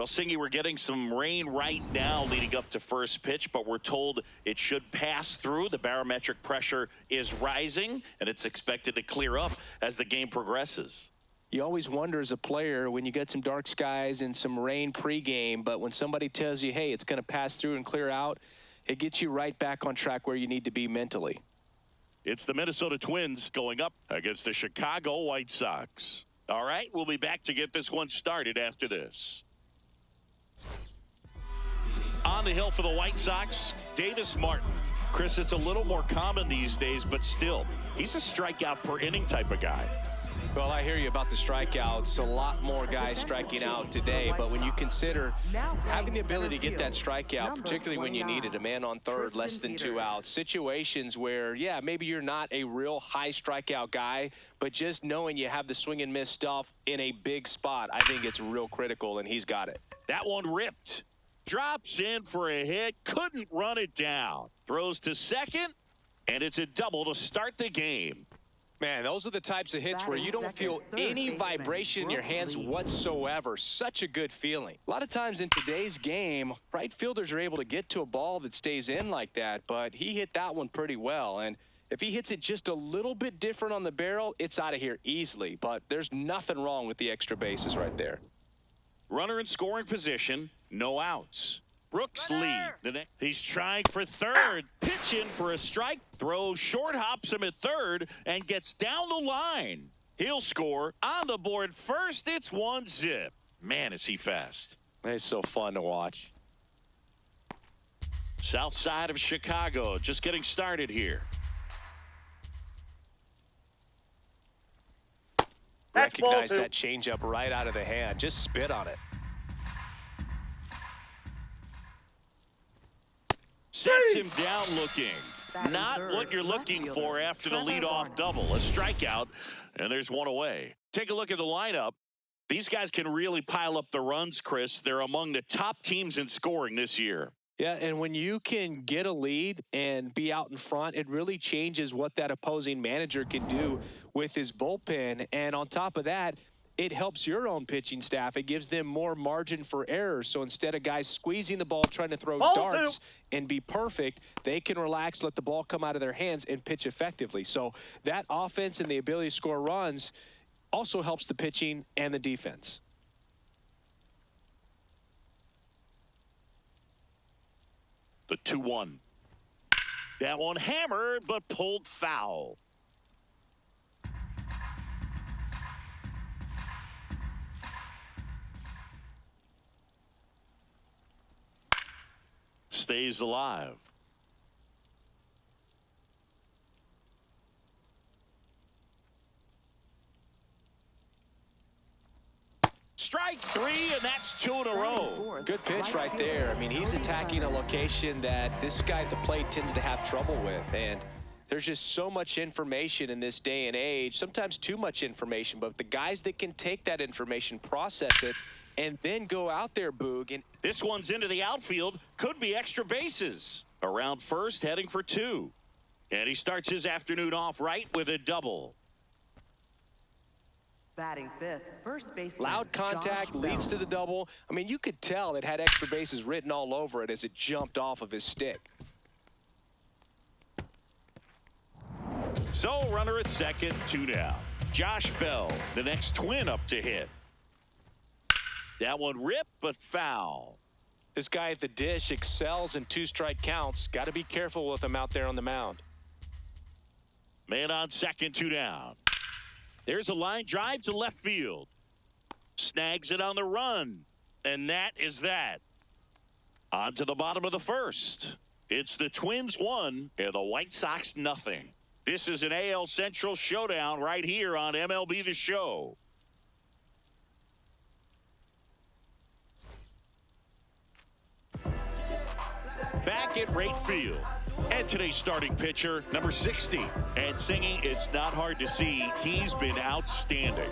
Well, Singy, we're getting some rain right now leading up to first pitch, but we're told it should pass through. The barometric pressure is rising, and it's expected to clear up as the game progresses. You always wonder as a player when you get some dark skies and some rain pregame, but when somebody tells you, hey, it's going to pass through and clear out, it gets you right back on track where you need to be mentally. It's the Minnesota Twins going up against the Chicago White Sox. All right, we'll be back to get this one started after this. On the hill for the White Sox, Davis Martin. Chris, it's a little more common these days, but still, he's a strikeout per inning type of guy. Well, I hear you about the strikeouts. A lot more guys striking out today, but when you consider having the ability to get that strikeout, particularly when you need it, a man on third, less than 2 outs, situations where, yeah, maybe you're not a real high strikeout guy, but just knowing you have the swing and miss stuff in a big spot, I think it's real critical, and he's got it. That one ripped. Drops in for a hit, couldn't run it down. Throws to second, and it's a double to start the game. Man, those are the types of hits where you don't feel any vibration in your hands whatsoever. Such a good feeling. A lot of times in today's game, right fielders are able to get to a ball that stays in like that, but he hit that one pretty well. And if he hits it just a little bit different on the barrel, it's out of here easily. But there's nothing wrong with the extra bases right there. Runner in scoring position, no outs. Brooks lead. He's trying for third. Pitch in for a strike. Throws short, hops him at third, and gets down the line. He'll score on the board first. It's 1-zip. Man, is he fast. It's so fun to watch. South side of Chicago, just getting started here. Recognize that changeup right out of the hand. Just spit on it. Sets him down looking. Not what you're looking for after the leadoff double. A strikeout, and there's one away. Take a look at the lineup. These guys can really pile up the runs, Chris. They're among the top teams in scoring this year. Yeah, and when you can get a lead and be out in front, it really changes what that opposing manager can do with his bullpen. And on top of that, it helps your own pitching staff. It gives them more margin for error. So instead of guys squeezing the ball, trying to throw darts and be perfect, they can relax, let the ball come out of their hands, and pitch effectively. So that offense and the ability to score runs also helps the pitching and the defense. The 2-1. That one hammered, but pulled foul. Stays alive. Strike three, and that's 2 in a row. Good pitch right there. I mean, he's attacking a location that this guy at the plate tends to have trouble with. And there's just so much information in this day and age, sometimes too much information. But the guys that can take that information, process it, and then go out there, Boog. And this one's into the outfield. Could be extra bases. Around first, heading for 2. And he starts his afternoon off right with a double. Batting fifth, first baseman. Loud contact leads to the double. I mean, you could tell it had extra bases written all over it as it jumped off of his stick. So, runner at second, 2 down. Josh Bell, the next Twin up to hit. That one ripped, but foul. This guy at the dish excels in 2-strike counts. Got to be careful with him out there on the mound. Man on second, 2 down. There's a line drive to left field. Snags it on the run. And that is that. On to the bottom of the first. It's the Twins 1 and the White Sox nothing. This is an AL Central showdown right here on MLB The Show. Back at right field. And today's starting pitcher, number 60. And singing, it's not hard to see, he's been outstanding.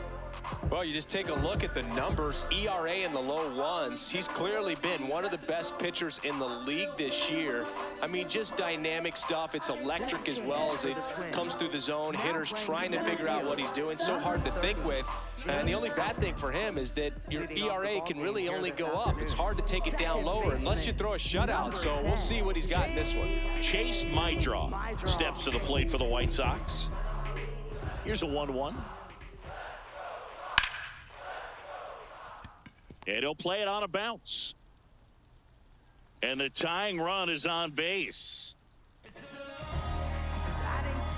Well, you just take a look at the numbers, ERA in the low ones. He's clearly been one of the best pitchers in the league this year. I mean, just dynamic stuff. It's electric as well as it comes through the zone. Hitters trying to figure out what he's doing. So hard to think with. And the only bad thing for him is that your ERA can really only go up. It's hard to take it down lower unless you throw a shutout. So we'll see what he's got in this one. Chase Mydraw steps to the plate for the White Sox. Here's a 1-1. And he'll play it on a bounce. And the tying run is on base.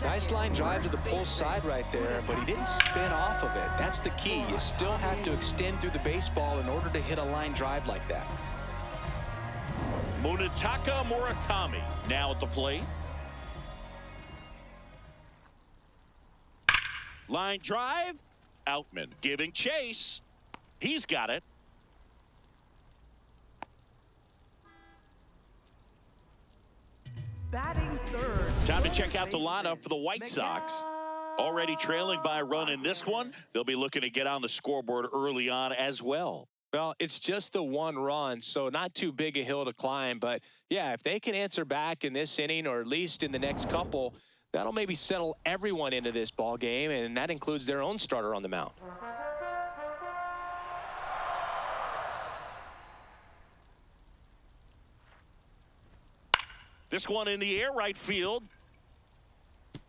Nice line drive to the pull side right there, but he didn't spin off of it. That's the key. You still have to extend through the baseball in order to hit a line drive like that. Munetaka Murakami now at the plate. Line drive. Outman giving chase. He's got it. Batting third. Time to check out the lineup for the White Sox. Already trailing by a run in this one. They'll be looking to get on the scoreboard early on as well. Well, it's just the one run, so not too big a hill to climb. But, yeah, if they can answer back in this inning or at least in the next couple, that'll maybe settle everyone into this ball game, and that includes their own starter on the mound. This one in the air right field.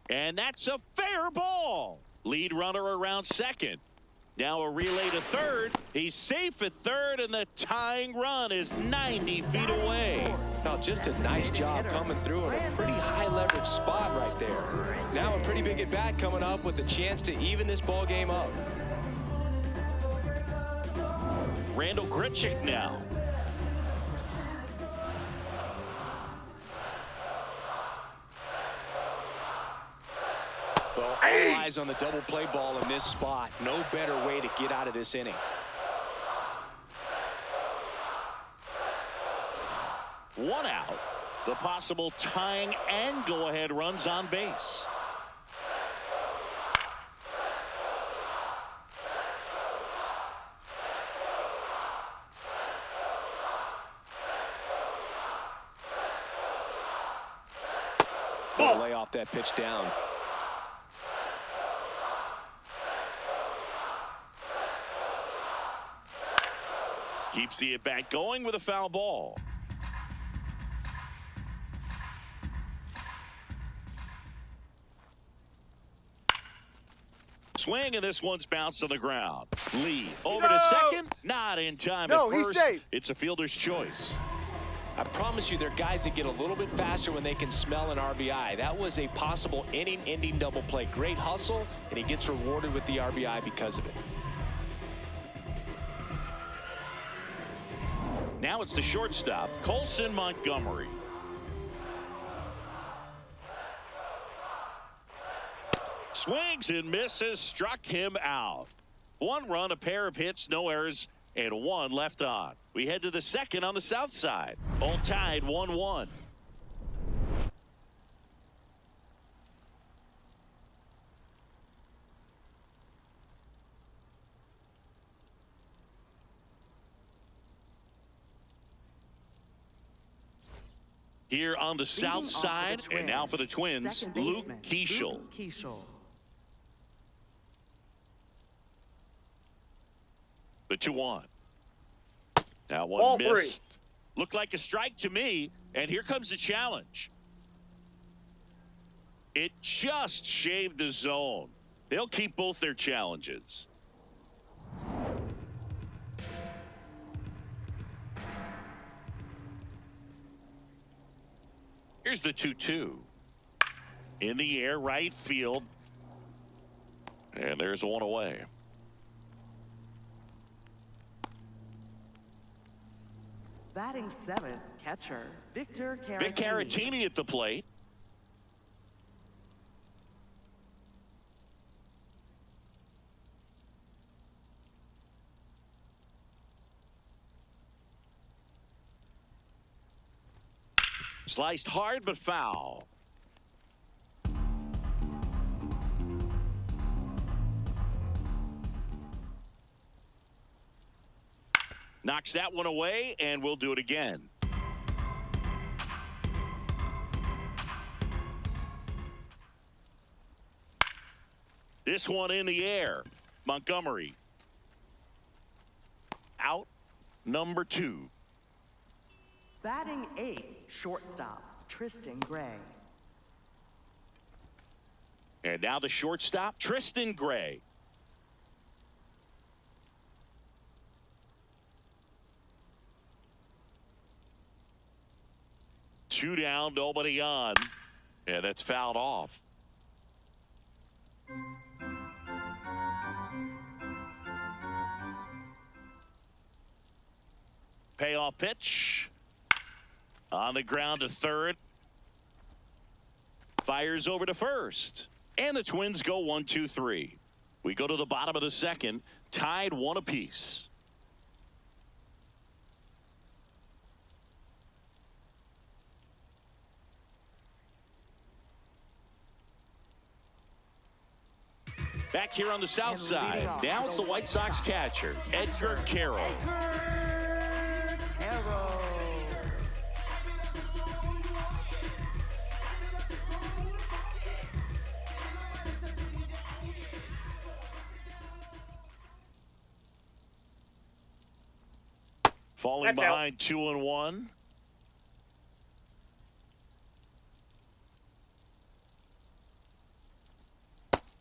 And that's a fair ball. Lead runner around second. Now a relay to third. He's safe at third, and the tying run is 90 feet away. Now, just a nice job coming through in a pretty high leverage spot right there. Now a pretty big at bat coming up with a chance to even this ball game up. Randall Grichuk now. Well, all eyes on the double play ball in this spot. No better way to get out of this inning. One out. The possible tying and go-ahead runs on base. We'll lay off that pitch down. Keeps the at-bat going with a foul ball. Swing, and this one's bounced on the ground. Lee over to second. Not in time at first. It's a fielder's choice. I promise you, there are guys that get a little bit faster when they can smell an RBI. That was a possible inning-ending double play. Great hustle, and he gets rewarded with the RBI because of it. Now it's the shortstop, Colson Montgomery. Swings and misses, struck him out. One run, a pair of hits, no errors, and one left on. We head to the second on the south side. All tied 1-1. Here on the south side, and now for the Twins, Luke Keeschel. The 2-1. Now one Ball missed. Looked like a strike to me, and here comes the challenge. It just shaved the zone. They'll keep both their challenges. Here's the 2-2. In the air, right field. And there's one away. Batting seventh, catcher Victor Caratini. Vic Caratini at the plate. Sliced hard but foul. Knocks that one away, and we'll do it again. This one in the air. Montgomery. Out number 2. Batting 8, shortstop, Tristan Gray. And now the shortstop, Tristan Gray. Two down, nobody on. Yeah, that's fouled off. Payoff pitch. On the ground to third. Fires over to first. And the Twins go 1-2-3. We go to the bottom of the second, tied 1 apiece. Back here on the south side, now it's the White Sox catcher, Edgar Carroll. Falling behind 2-1.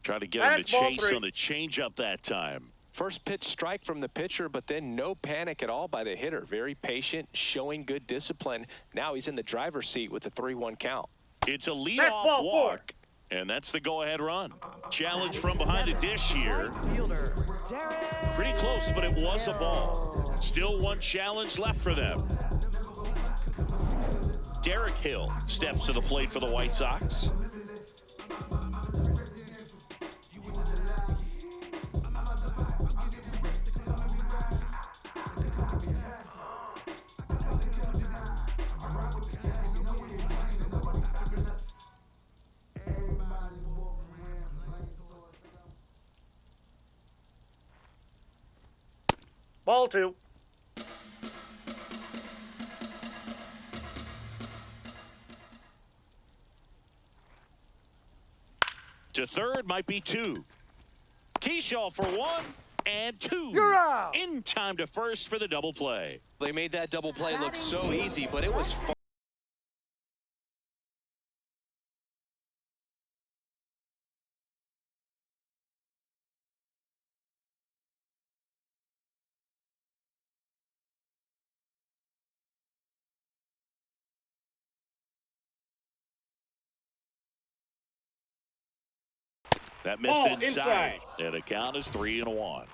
Try to get him to chase on the changeup that time. First pitch strike from the pitcher, but then no panic at all by the hitter. Very patient, showing good discipline. Now he's in the driver's seat with the 3-1 count. It's a leadoff walk, and that's the go-ahead run. Challenge from behind the dish here. Pretty close, but it was a ball. Still one challenge left for them. Derek Hill steps to the plate for the White Sox. Ball 2. To third might be 2. Keyshaw for 1 and 2. You're out. In time to first for the double play. They made that double play look so easy, but it was fun. That missed inside. And the count is 3-1.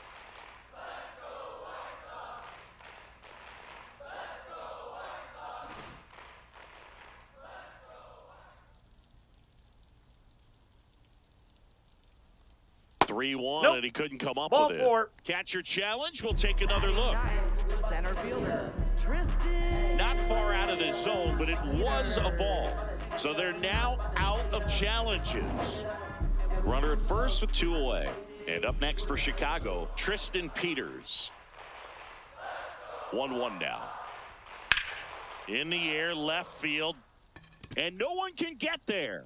Nope. And he couldn't come up Ball with it. 4. Catcher challenge. We'll take another look. Center fielder, Tristan. Not far out of the zone, but it was a ball. So they're now out of challenges. Runner at first with 2 away. And up next for Chicago, Tristan Peters. 1-1 now. In the air, left field. And no one can get there.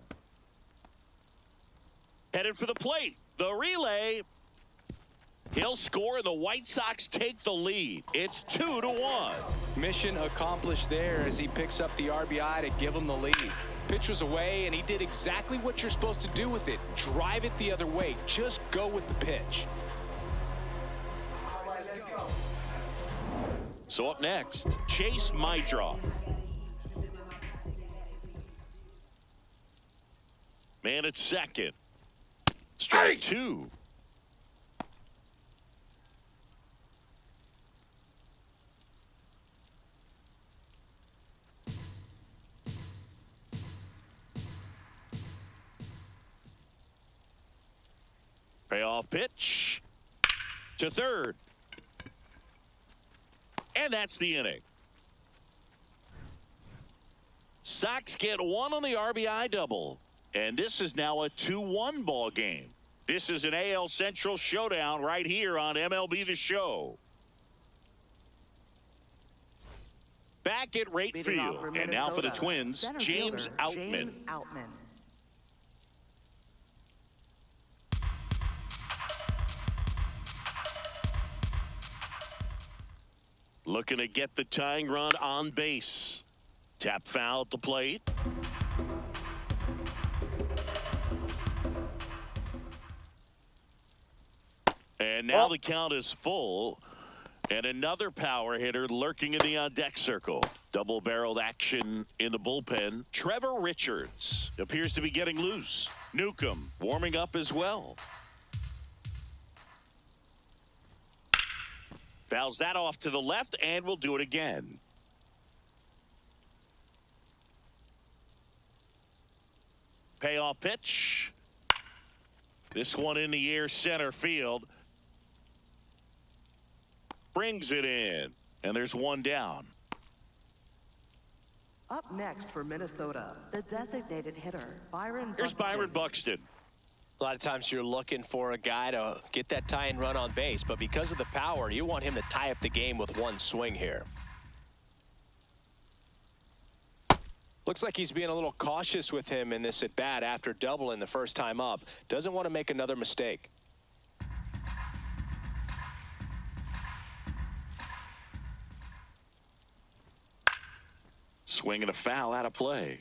Headed for the plate. The relay. He'll score. The White Sox take the lead. It's 2-1. Mission accomplished there as he picks up the RBI to give him the lead. Pitch was away, and he did exactly what you're supposed to do with it. Drive it the other way. Just go with the pitch. So up next, Chase Mydroff. Man at second. Strike 2. Payoff pitch to third. And that's the inning. Sox get 1 on the RBI double. And this is now a 2-1 ball game. This is an AL Central showdown right here on MLB The Show. Back at right Leading off field. for And now for the Minnesota, Twins, center James fielder, Outman. James Outman. Looking to get the tying run on base. Tap foul at the plate. And now the count is full. And another power hitter lurking in the on-deck circle. Double-barreled action in the bullpen. Trevor Richards appears to be getting loose. Newcomb warming up as well. Fouls that off to the left, and we'll do it again. Payoff pitch. This one in the air center field. Brings it in, and there's one down. Up next for Minnesota, the designated hitter, Byron Here's Buxton. Byron Buxton. A lot of times you're looking for a guy to get that tying run on base, but because of the power, you want him to tie up the game with one swing here. Looks like he's being a little cautious with him in this at bat after doubling the first time up. Doesn't want to make another mistake. Swinging a foul out of play.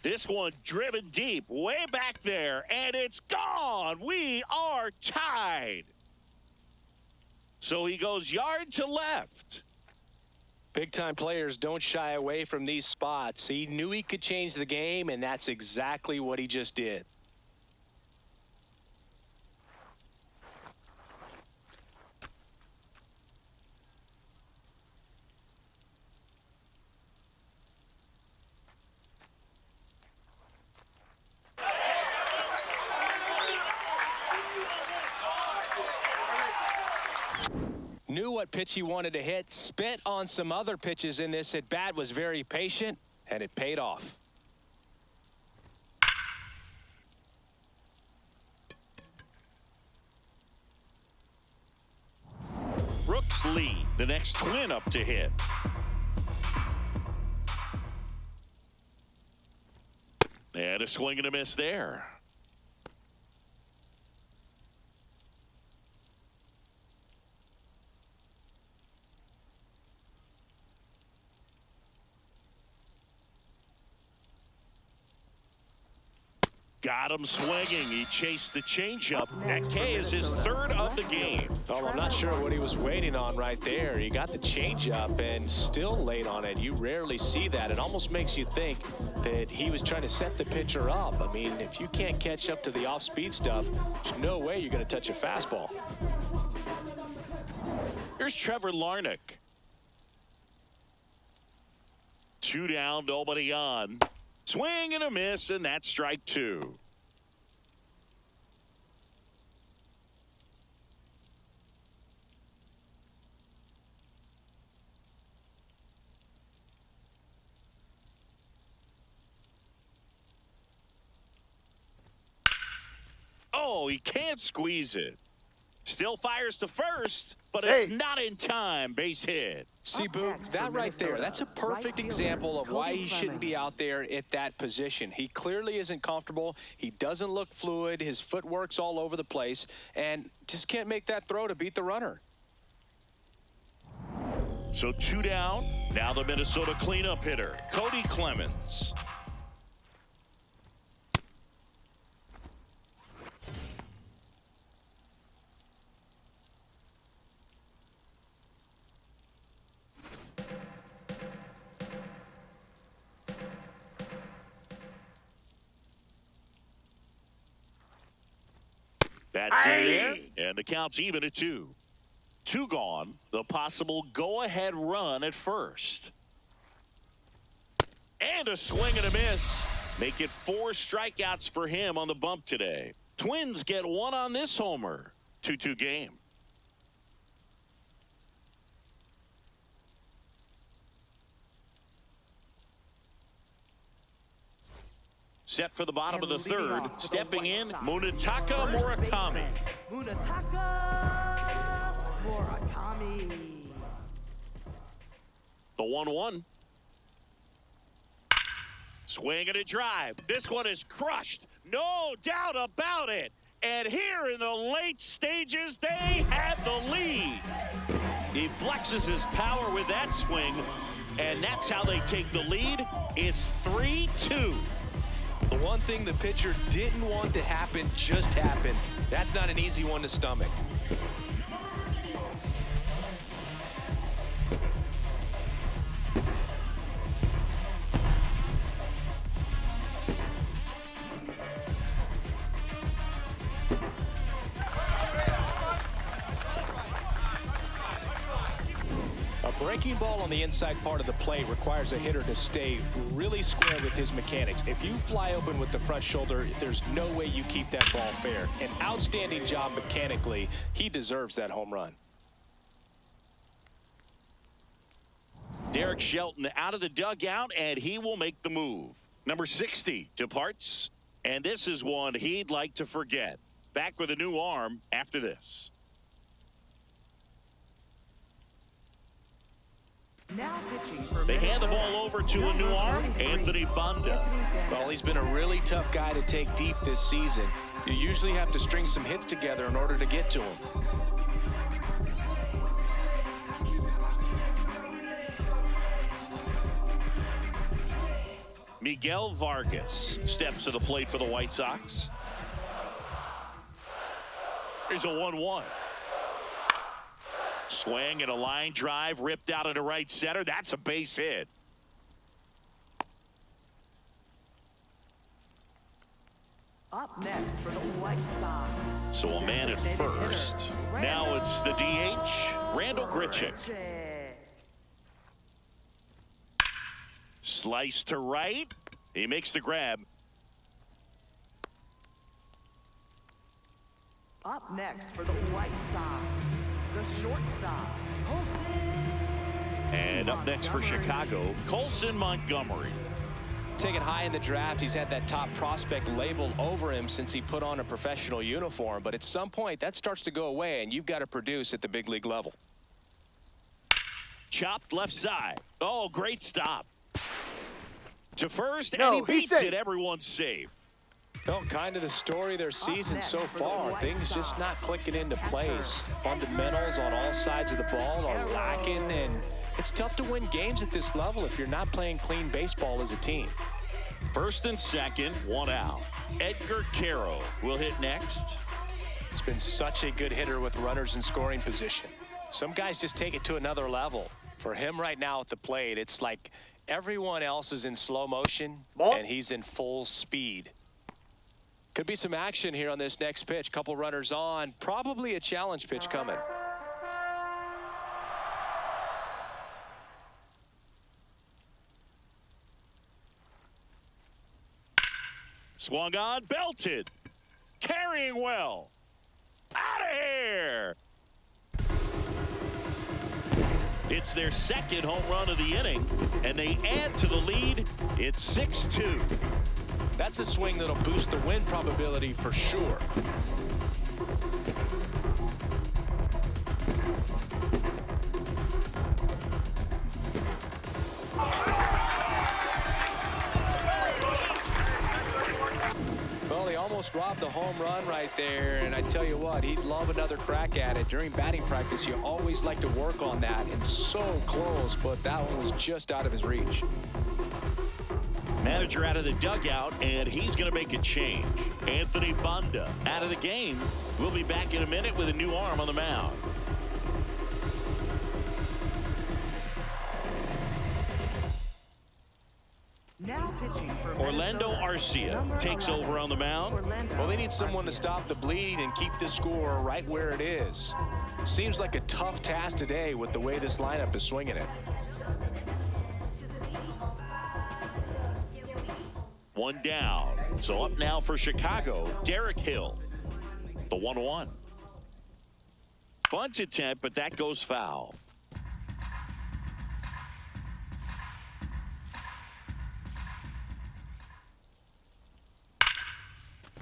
This one driven deep, way back there, and it's gone. We are tied. So he goes yard to left. Big-time players don't shy away from these spots. He knew he could change the game, and that's exactly what he just did. Knew what pitch he wanted to hit, spit on some other pitches in this at bat, was very patient, and it paid off. Brooks Lee, the next Twin up to hit. And a swing and a miss there. Got him swinging. He chased the changeup. That K is his third of the game. Oh, I'm not sure what he was waiting on right there. He got the changeup and still late on it. You rarely see that. It almost makes you think that he was trying to set the pitcher up. I mean, if you can't catch up to the off-speed stuff, there's no way you're going to touch a fastball. Here's Trevor Larnach. 2 down, nobody on. Swing and a miss, and that's strike 2. Oh, he can't squeeze it. Still fires to first, but it's not in time. Base hit. See, Boo, that right there, that's a perfect example of why he shouldn't be out there at that position. He clearly isn't comfortable. He doesn't look fluid. His footwork's all over the place, and just can't make that throw to beat the runner. So 2 down. Now the Minnesota cleanup hitter, Cody Clemens. That's it, and the count's even at 2. 2 gone. The possible go-ahead run at first. And a swing and a miss. Make it 4 strikeouts for him on the bump today. Twins get 1 on this homer. 2-2 game. Set for the bottom of the And leading third. off for the Stepping White in, Sox, Munetaka first Murakami. baseman, Munetaka Murakami. The 1-1. Swing and a drive. This one is crushed. No doubt about it. And here in the late stages, they have the lead. He flexes his power with that swing, and that's how they take the lead. It's 3-2. The one thing the pitcher didn't want to happen just happened. That's not an easy one to stomach. A breaking ball on the inside part of the plate requires a hitter to stay really square with his mechanics. If you fly open with the front shoulder, there's no way you keep that ball fair. An outstanding job mechanically. He deserves that home run. Derek Shelton out of the dugout, and he will make the move. Number 60 departs, and this is one he'd like to forget. Back with a new arm after this. Now pitching for They hand the Minnesota, ball over to a new number arm, 33, Anthony Banda. Well, he's been a really tough guy to take deep this season. You usually have to string some hits together in order to get to him. Miguel Vargas steps to the plate for the White Sox. Here's a 1-1. Swing and a line drive ripped out into right center. That's a base hit. Up next for the White Sox. So a man at designated hitter, first. Now it's the DH, Randall Grichuk. Slice to right. He makes the grab. Up next for the White Sox, the shortstop, Colson. And up next for Chicago, Colson Montgomery. Taken high in the draft, he's had that top prospect label over him since he put on a professional uniform. But at some point, that starts to go away, and you've got to produce at the big league level. Chopped left side. Oh, great stop. To first, No, and he he's beats safe. it. Everyone's safe. Well, kind of the story of their season next so for the far. White Things just Sox, not clicking into catcher, place. Fundamentals on all sides of the ball are lacking, and it's tough to win games at this level if you're not playing clean baseball as a team. First and second, one out. Edgar Caro will hit next. He's been such a good hitter with runners in scoring position. Some guys just take it to another level. For him right now at the plate, it's like everyone else is in slow motion, Ball. and he's in full speed. Could be some action here on this next pitch. Couple runners on. Probably a challenge pitch coming. Swung on, belted. Carrying well. Out of here. It's their second home run of the inning, and they add to the lead. It's 6-2. That's a swing that'll boost the win probability for sure. Well, he almost robbed the home run right there, and I tell you what, he'd love another crack at it. During batting practice, you always like to work on that, and so close, but that one was just out of his reach. Manager out of the dugout, and he's going to make a change. Anthony Banda out of the game. We'll be back in a minute with a new arm on the mound. Now pitching for Orlando Minnesota, Arcia number takes 11, over on the mound. Orlando Well, they need someone to Arcia. stop the bleeding and keep the score right where it is. Seems like a tough task today with the way this lineup is swinging it. One down. So up now for Chicago, Derek Hill. The 1-1. Bunt attempt, but that goes foul.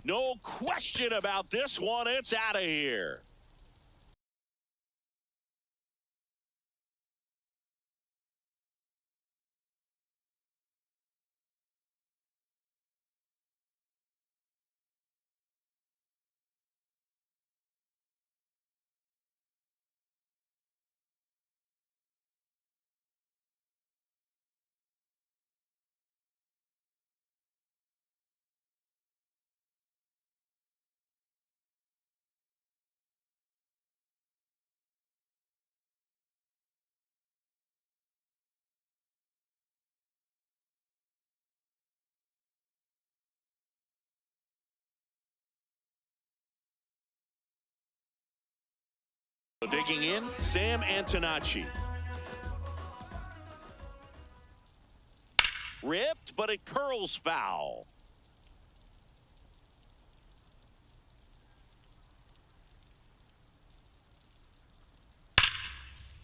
No question about this one. It's out of here. Digging in, Sam Antonacci. Ripped, but it curls foul.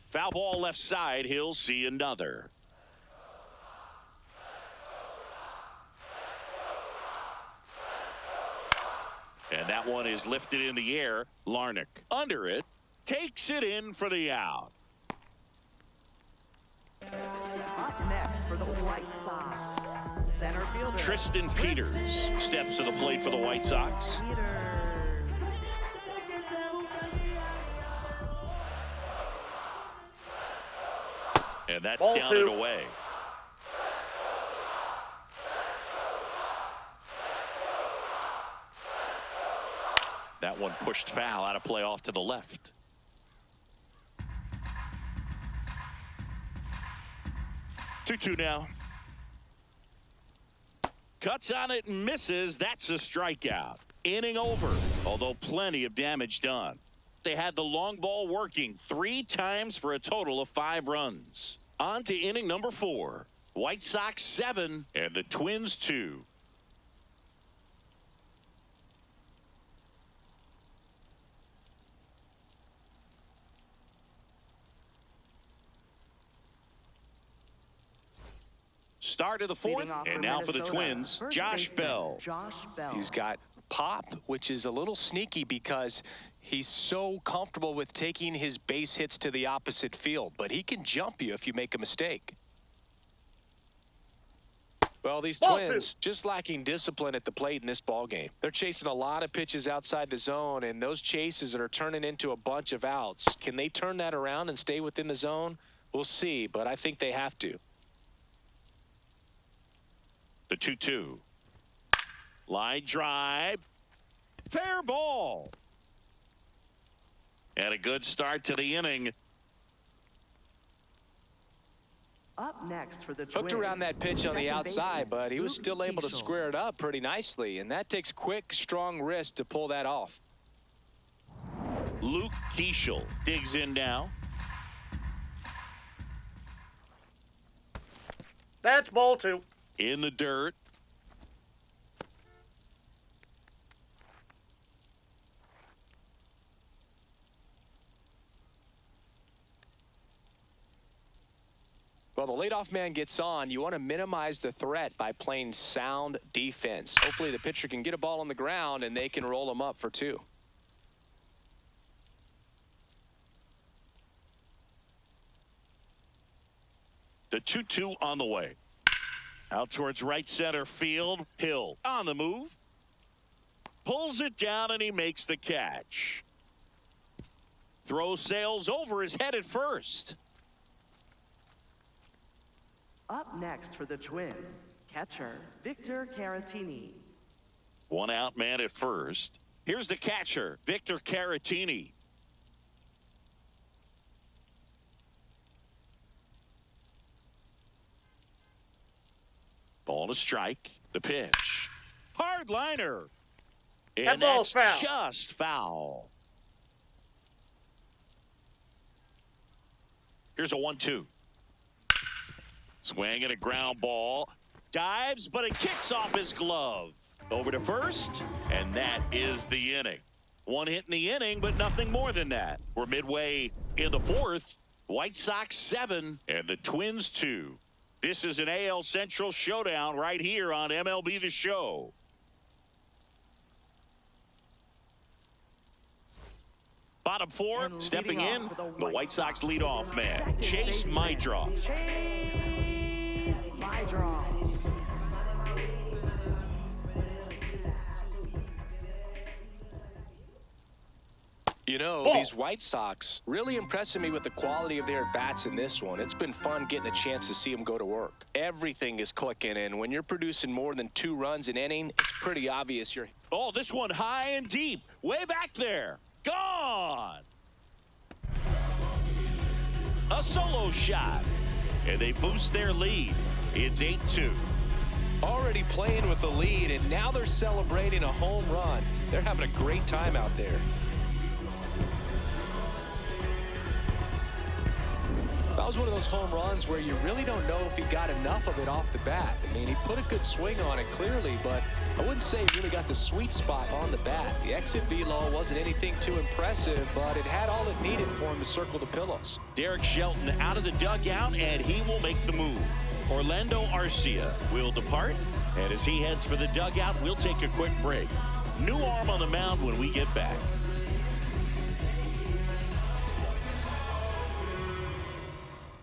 Foul ball left side. He'll see another. And that one is lifted in the air. Larnach under it. Takes it in for the out. Up next for the White Sox, center fielder Tristan Peters steps to the plate for the White Sox. And that's Ball down two. and away. That one pushed foul out of play off to the left. Two now. Cuts on it and misses. That's a strikeout. Inning over, although plenty of damage done. They had the long ball working 3 times for a total of 5 runs. On to inning number 4. White Sox 7 and the Twins 2. Start of the 4th, and now for the Twins, Josh Bell. He's got pop, which is a little sneaky because he's so comfortable with taking his base hits to the opposite field, but he can jump you if you make a mistake. Well, these Twins just lacking discipline at the plate in this ball game. They're chasing a lot of pitches outside the zone, and those chases are turning into a bunch of outs. Can they turn that around and stay within the zone? We'll see, but I think they have to. The 2-2. Line drive. Fair ball. And a good start to the inning. Up next for the Twins. Hooked around that pitch on the second outside, baseman, but he was Luke still able to Keeschel. square it up pretty nicely, and that takes quick, strong wrist to pull that off. Luke Keeschel digs in now. That's ball 2. In the dirt. Well, the leadoff man gets on. You want to minimize the threat by playing sound defense. Hopefully the pitcher can get a ball on the ground and they can roll him up for 2. The 2-2 on the way. Out towards right center field. Hill on the move. Pulls it down and he makes the catch. Throw sails over his head at first. Up next for the Twins, catcher Victor Caratini. 1 out man at first. Here's the catcher, Victor Caratini. Ball to strike. The pitch. Hard liner. And That ball's that's foul. just foul. Here's a 1-2. Swing and a ground ball. Dives, but it kicks off his glove. Over to first, and that is the inning. 1 hit in the inning, but nothing more than that. We're midway in the 4th. White Sox 7 and the Twins 2. This is an AL Central showdown right here on MLB The Show. Bottom four, And stepping leading in, off for the White Sox leadoff man, Second Chase baseman, Maidra. Chase Maidra. You know, Ball. these White Sox really impressing me with the quality of their bats in this one. It's been fun getting a chance to see them go to work. Everything is clicking, and when you're producing more than 2 runs an inning, it's pretty obvious you're... Oh, this one high and deep, way back there. Gone. A solo shot, and they boost their lead. It's 8-2. Already playing with the lead, and now they're celebrating a home run. They're having a great time out there. That was one of those home runs where you really don't know if he got enough of it off the bat. I mean, he put a good swing on it clearly, but I wouldn't say he really got the sweet spot on the bat. The exit velo wasn't anything too impressive, but it had all it needed for him to circle the pillows. Derek Shelton out of the dugout, and he will make the move. Orlando Arcia will depart, and as he heads for the dugout, we'll take a quick break. New arm on the mound when we get back.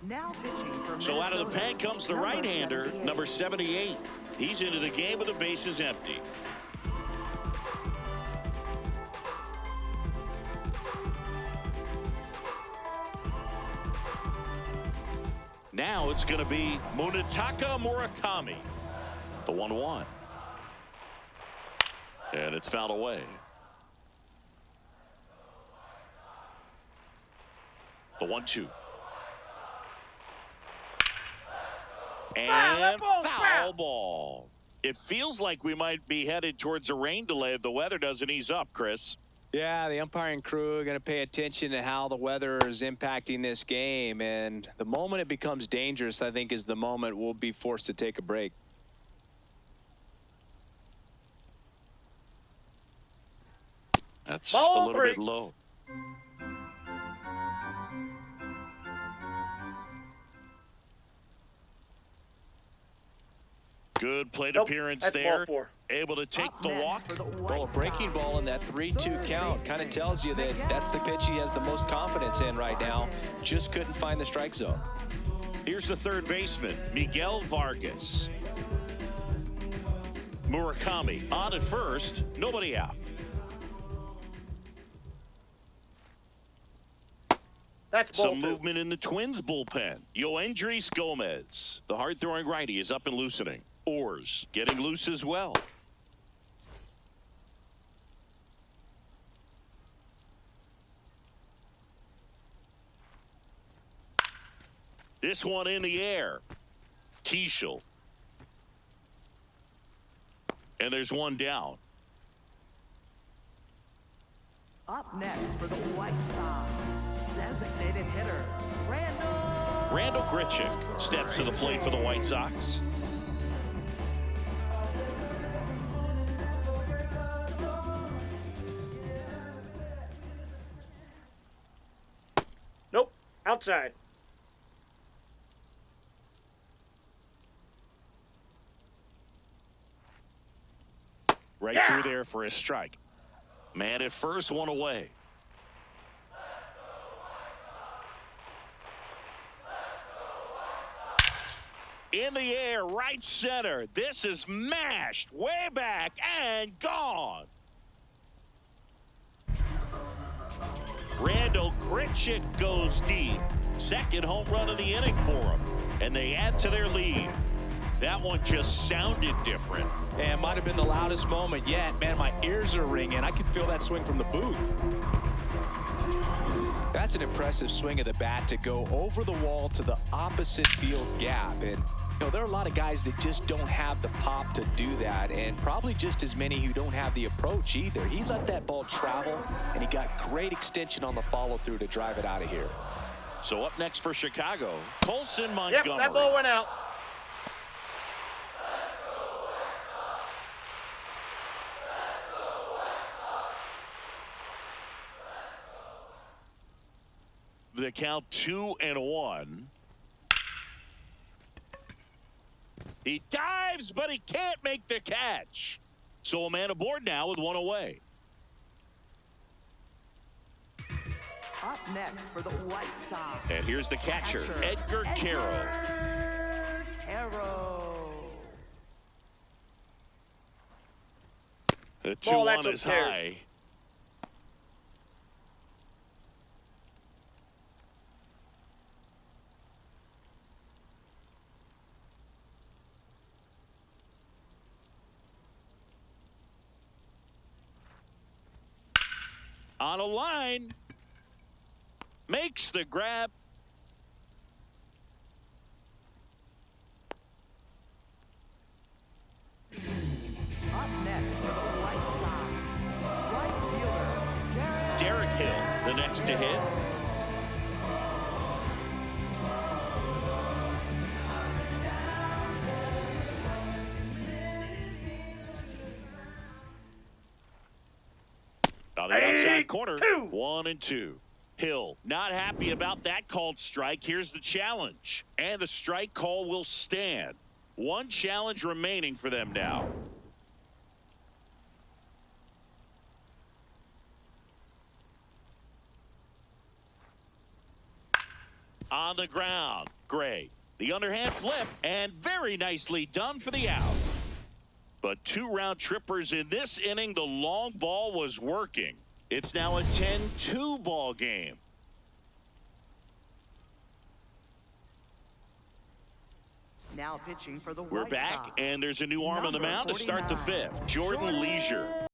Now pitching for So out of the Minnesota, pen comes the number right-hander, 78. number 78. He's into the game with the bases empty. Now it's going to be Munetaka Murakami. The 1-1. And it's fouled away. The 1-2. And foul ball. It feels like we might be headed towards a rain delay if the weather doesn't ease up, Chris. Yeah, the umpiring crew are going to pay attention to how the weather is impacting this game, and the moment it becomes dangerous, I think, is the moment we'll be forced to take a break. That's Ball a little 3. bit low. Good plate Nope, appearance that's there. ball 4. Able to take Up the next walk. for the White Well, a breaking Sox, ball in that 3-2 count kind of tells you that that's the pitch he has the most confidence in right now. Just couldn't find the strike zone. Here's the third baseman, Miguel Vargas. Murakami on at first, nobody out. That's ball Some 2. movement in the Twins bullpen. Yoendris Gomez, the hard-throwing righty, is up and loosening. Orrs getting loose as well. This one in the air. Keishel. And there's one down. Up next for the White Sox, designated hitter, Randall Grichuk steps to the plate for the White Sox. Nope. Outside. Right through there for a strike. Man at first, one away. In the air, right center. This is mashed way back and gone. Randall Grichuk goes deep. Second home run of the inning for him. And they add to their lead. That one just sounded different. And might have been the loudest moment yet. Man, my ears are ringing. I can feel that swing from the booth. That's an impressive swing of the bat to go over the wall to the opposite field gap. And, you know, there are a lot of guys that just don't have the pop to do that, and probably just as many who don't have the approach either. He let that ball travel, and he got great extension on the follow-through to drive it out of here. So up next for Chicago, Colson Montgomery. Yep, that ball went out. The count 2-1. He dives, but he can't make the catch. So a man aboard now with one away. Up next for the White Sox. And here's the catcher, Edgar Carroll. Carroll. The Ball, 2-1 that's is up there. high. On a line. Makes the grab. Up next for the White Sox. Right fielder, Derek Hill, the next to hit. On the outside corner, 1-2. Hill not happy about that called strike. Here's the challenge. And the strike call will stand. One challenge remaining for them now. On the ground, Gray. The underhand flip, and very nicely done for the out. But 2 round trippers in this inning. The long ball was working. It's now a 10-2 ball game. now pitching for the We're White back, Sox. and there's a new arm on the Number mound to start the 49, 5th. Jordan Leisure.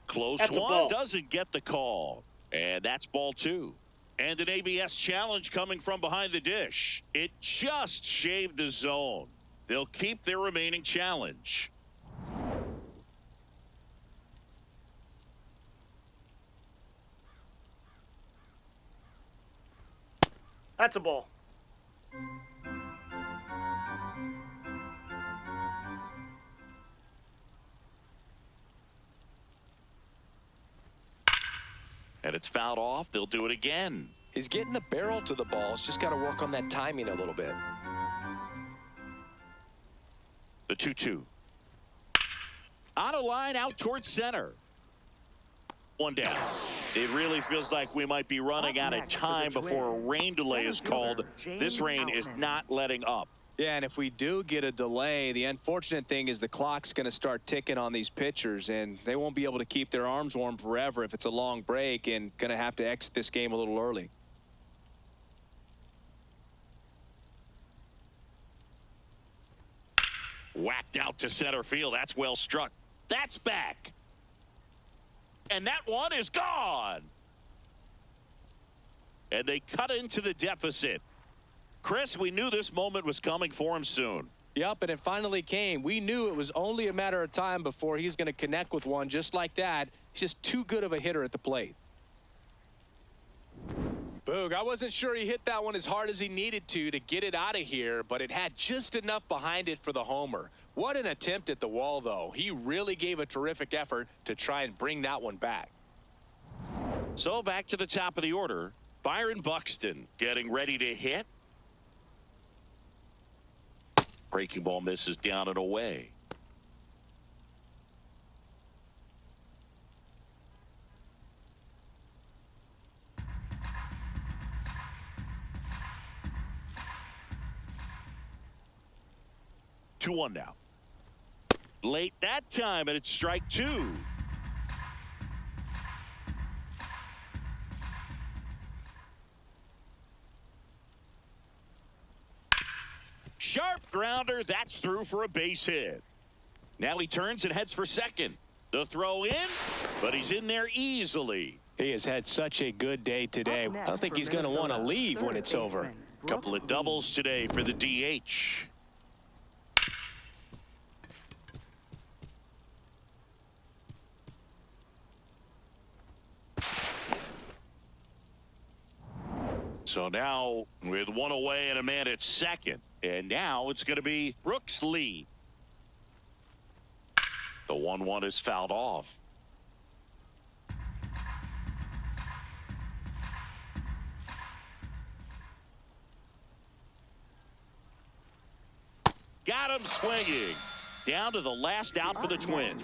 Close That's a one, ball. doesn't get the call. And that's ball 2. And an ABS challenge coming from behind the dish. It just shaved the zone. They'll keep their remaining challenge. That's a ball. And it's fouled off. They'll do it again. He's getting the barrel to the ball. He's just got to work on that timing a little bit. The 2-2. On a line out towards center. One down. It really feels like we might be running Up out of next for the time before a Twins, rain delay is center called. fielder, This James rain is Outman. not letting up. Yeah, and if we do get a delay, the unfortunate thing is the clock's going to start ticking on these pitchers, and they won't be able to keep their arms warm forever if it's a long break, and going to have to exit this game a little early. Whacked out to center field. That's well struck. That's back. And that one is gone. And they cut into the deficit. Chris, we knew this moment was coming for him soon. Yep, and it finally came. We knew it was only a matter of time before he's going to connect with one just like that. He's just too good of a hitter at the plate. Boog, I wasn't sure he hit that one as hard as he needed to get it out of here, but it had just enough behind it for the homer. What an attempt at the wall, though. He really gave a terrific effort to try and bring that one back. So back to the top of the order. Byron Buxton getting ready to hit. Breaking ball misses down and away. Two one now. Late that time, and it's strike 2. Sharp grounder. That's through for a base hit. Now he turns and heads for second. The throw in, but he's in there easily. He has had such a good day today. Up I don't think next he's for going to want to Minnesota, leave when third it's over. baseman, Couple of Brooks doubles today for the DH. So now with one away and a man at second. And now it's going to be Brooks Lee. The 1-1 is fouled off. Got him swinging. Down to the last out for the Twins.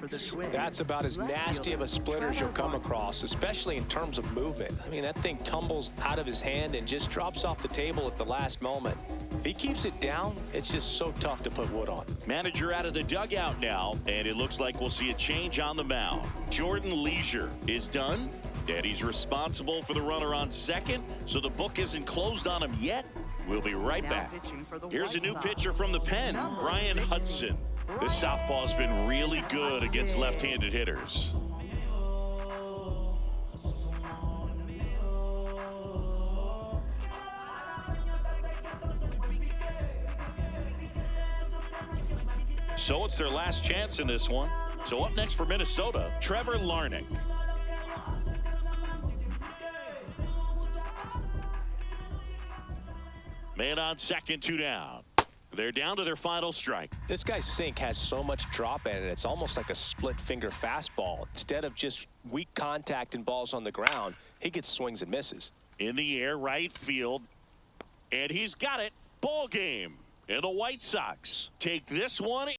That's about as nasty of a splitter as you'll come across, especially in terms of movement. I mean, that thing tumbles out of his hand and just drops off the table at the last moment. If he keeps it down, it's just so tough to put wood on. Manager out of the dugout now, and it looks like we'll see a change on the mound. Jordan Leisure is done, and he's responsible for the runner on second, so the book isn't closed on him yet. We'll be right back. Here's a new pitcher from the pen, Brian Hudson. This southpaw's been really good against left-handed hitters. So it's their last chance in this one. So up next for Minnesota, Trevor Larnach. Man on second, 2 down. They're down to their final strike. This guy's sink has so much drop in it, it's almost like a split finger fastball. Instead of just weak contact and balls on the ground, he gets swings and misses. In the air, right field. And he's got it. Ball game. And the White Sox take this one